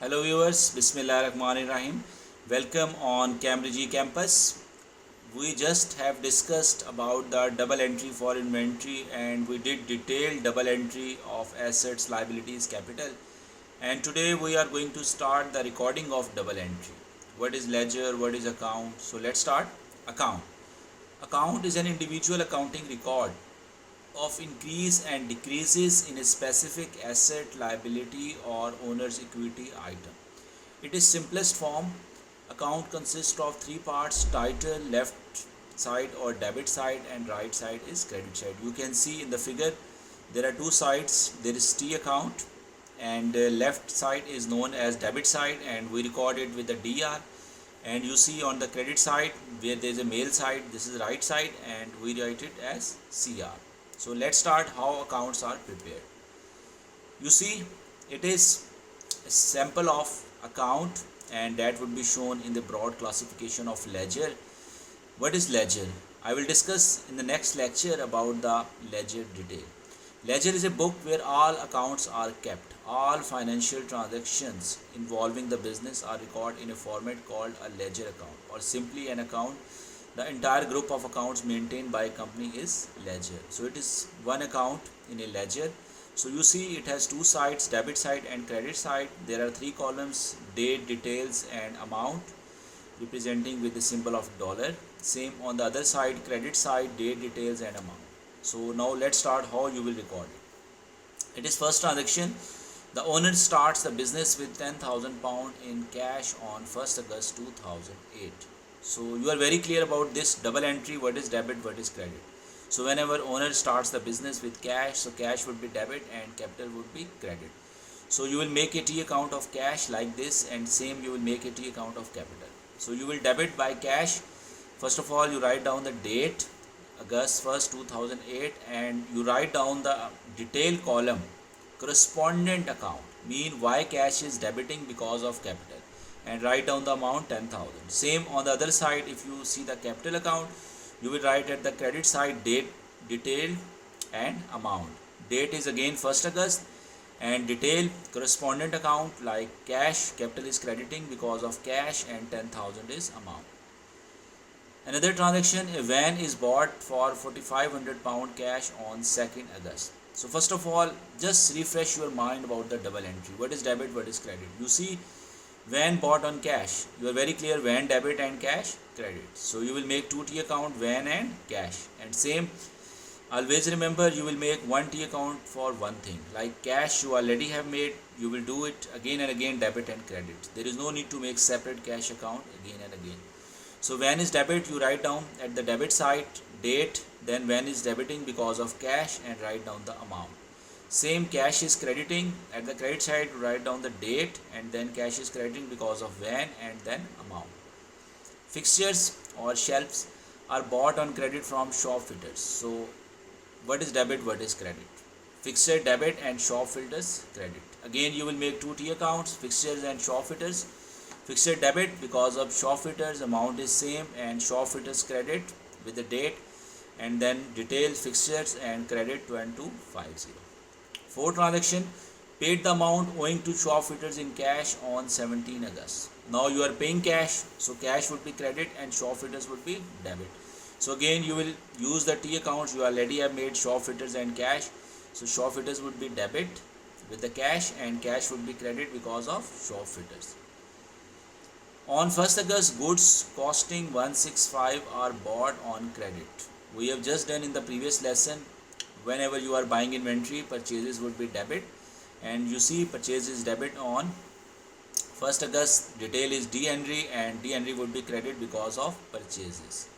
Hello viewers, Bismillahirrahmanirrahim. Welcome on Cambridge campus. We just have discussed about the double entry for inventory and we did detailed double entry of assets, liabilities, capital. And today we are going to start the recording of double entry. What is ledger, what is account? So let's start. Account. Account is an individual accounting record of increase and decreases in a specific asset, liability or owner's equity item. It is simplest form. Account consists of three parts: title, left side or debit side, and right side is credit side. You can see in the figure there are two sides. There is T account and left side is known as debit side and we record it with the DR, and you see on the credit side where there is a mail side, this is right side and we write it as CR. So let's start how accounts are prepared. You see, it is a sample of account and that would be shown in the broad classification of ledger. What is ledger? I will discuss in the next lecture about the ledger detail. Ledger is a book where all accounts are kept. All financial transactions involving the business are recorded in a format called a ledger account or simply an account. The entire group of accounts maintained by a company is ledger. So it is one account in a ledger. So you see it has two sides, debit side and credit side. There are three columns: date, details and amount, representing with the symbol of dollar. Same on the other side, credit side, date, details and amount. So now let's start how you will record it. It is first transaction. The owner starts the business with £10,000 in cash on 1st August 2008. So you are very clear about this double entry, what is debit, what is credit. So whenever owner starts the business with cash, so cash would be debit and capital would be credit. So you will make a T account of cash like this, and same you will make a T account of capital. So you will debit by cash. First of all you write down the date, August 1st 2008, and you write down the detail column correspondent account, mean why cash is debiting because of capital, and write down the amount 10,000. Same on the other side, if you see the capital account, you will write at the credit side date, detail and amount. Date is again 1st August and detail correspondent account like cash, capital is crediting because of cash and 10,000 is amount. Another transaction, a van is bought for £4,500 cash on 2nd August. So first of all, just refresh your mind about the double entry. What is debit, what is credit? You see, van bought on cash. You are very clear, van debit and cash credit. So you will make 2T account, van and cash. And same, always remember you will make 1T account for one thing. Like cash you already have made, you will do it again and again, debit and credit. There is no need to make separate cash account again and again. So when is debit, you write down at the debit side date, then when is debiting because of cash and write down the amount. Same, cash is crediting at the credit side, write down the date and then cash is crediting because of when and then amount. Fixtures or shelves are bought on credit from shop fitters. So what is debit, what is credit? Fixture debit and shop fitters credit. Again you will make 2T accounts, fixtures and shop fitters. Fixture debit because of shop fitters, amount is same, and shop fitters credit with the date, and then detail fixtures and credit 2250. Fourth transaction, paid the amount owing to shop fitters in cash on 17 August. Now you are paying cash, so cash would be credit and shop fitters would be debit. So again you will use the T accounts, you already have made shop fitters and cash. So shop fitters would be debit with the cash and cash would be credit because of shop fitters. On 1st August, goods costing 165 are bought on credit. We have just done in the previous lesson, whenever you are buying inventory, purchases would be debit, and you see purchase is debit on 1st August, detail is D Henry and D Henry would be credit because of purchases.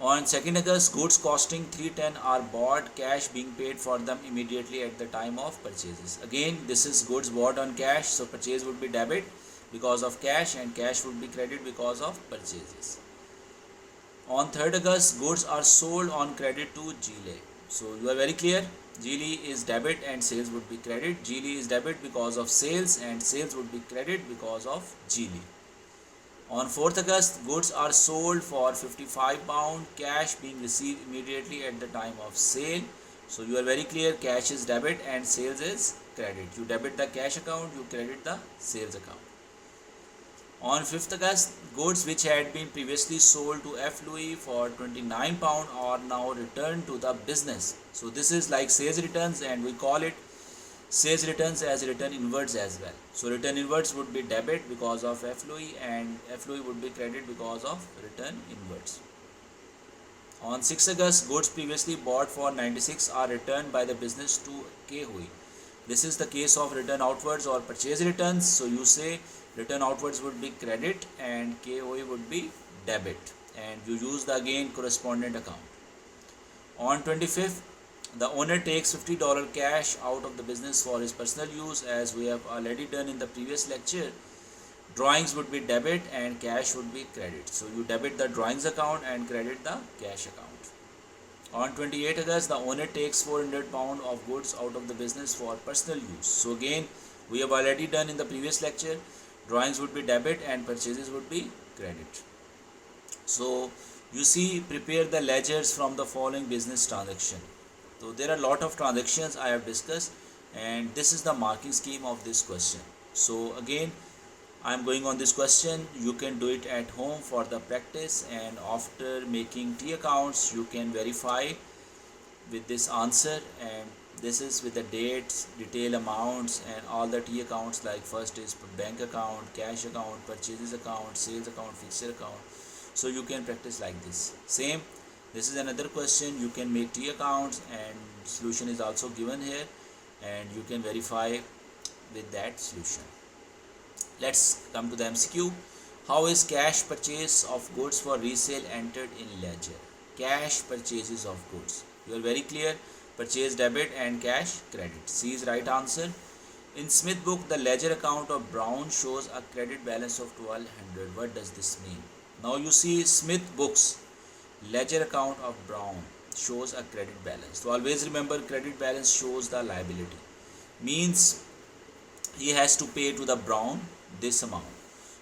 On 2nd August, goods costing 310 are bought, cash being paid for them immediately at the time of purchases. Again, this is goods bought on cash, so purchase would be debit because of cash and cash would be credit because of purchases. On 3rd August, goods are sold on credit to Geely. So you are very clear, Geely is debit and sales would be credit. Geely is debit because of sales and sales would be credit because of Geely. On 4th August, goods are sold for £55, cash being received immediately at the time of sale. So you are very clear, cash is debit and sales is credit. You debit the cash account, you credit the sales account. On 5th August, goods which had been previously sold to F. Louis for £29 are now returned to the business. So this is like sales returns, and we call it sales returns as return inwards as well. So return inwards would be debit because of F. Louis, and F. Louis would be credit because of return inwards. On 6th August, goods previously bought for 96 are returned by the business to K. Hui. This is the case of return outwards or purchase returns. So you say return outwards would be credit and K. Hui would be debit, and you use the again correspondent account. On 25th, the owner takes $50 cash out of the business for his personal use. As we have already done in the previous lecture, drawings would be debit and cash would be credit. So you debit the drawings account and credit the cash account. On 28th August, the owner takes £400 of goods out of the business for personal use. So again, we have already done in the previous lecture, drawings would be debit and purchases would be credit. So you see, prepare the ledgers from the following business transaction. So there are a lot of transactions I have discussed, and this is the marking scheme of this question. So again, I am going on this question. You can do it at home for the practice, and after making T accounts you can verify with this answer, and this is with the dates, detail amounts, and all the T accounts, like first is bank account, cash account, purchases account, sales account, fixture account. So you can practice like this. Same, this is another question. You can make T accounts, and solution is also given here, and you can verify with that solution. Let's come to the MCQ. How is cash purchase of goods for resale entered in ledger? Cash purchases of goods. You are very clear. Purchase debit and cash credit. C is right answer. In Smith book, the ledger account of Brown shows a credit balance of 1200. What does this mean? Now you see Smith books, ledger account of Brown shows a credit balance. So always remember, credit balance shows the liability. Means he has to pay to the Brown this amount.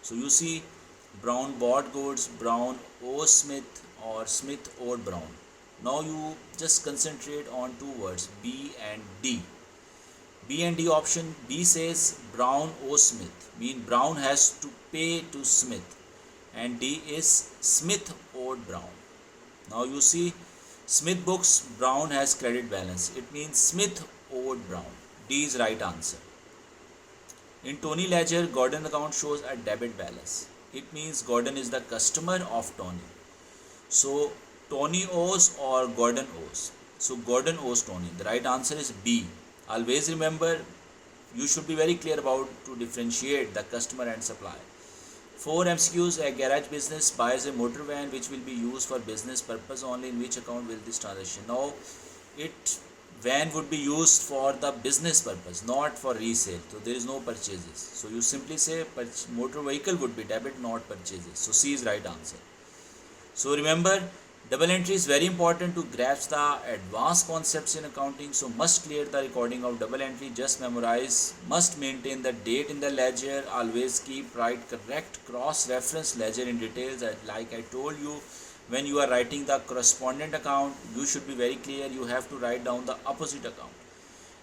So you see, Brown bought goods, Brown owes Smith, or Smith owed Brown. Now you just concentrate on two words, B and D. B and D option. B says Brown owes Smith, mean Brown has to pay to Smith, and D is Smith owed Brown. Now you see, Smith books, Brown has credit balance. It means Smith owed Brown. D is right answer. In Tony ledger, Gordon account shows a debit balance. It means Gordon is the customer of Tony. So Tony owes or Gordon owes. So Gordon owes Tony. The right answer is B. Always remember, you should be very clear about to differentiate the customer and supplier. 4 MCQs. A garage business buys a motor van which will be used for business purpose only. In which account will this transaction? Now, van would be used for the business purpose, not for resale. So there is no purchases. So you simply say motor vehicle would be debit, not purchases. So C is right answer. So remember, double entry is very important to grasp the advanced concepts in accounting. So must clear the recording of double entry. Just memorize. Must maintain the date in the ledger. Always keep right correct cross-reference ledger in details. Like I told you, when you are writing the correspondent account, you should be very clear. You have to write down the opposite account.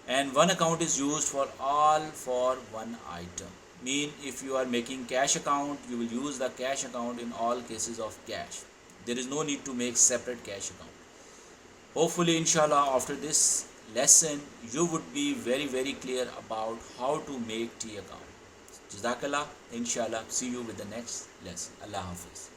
And one account is used for all for one item. Mean if you are making cash account, you will use the cash account in all cases of cash. There is no need to make separate cash account. Hopefully, inshallah, after this lesson, you would be very, very clear about how to make T account. Jazakallah. Inshallah. See you with the next lesson. Allah Hafiz.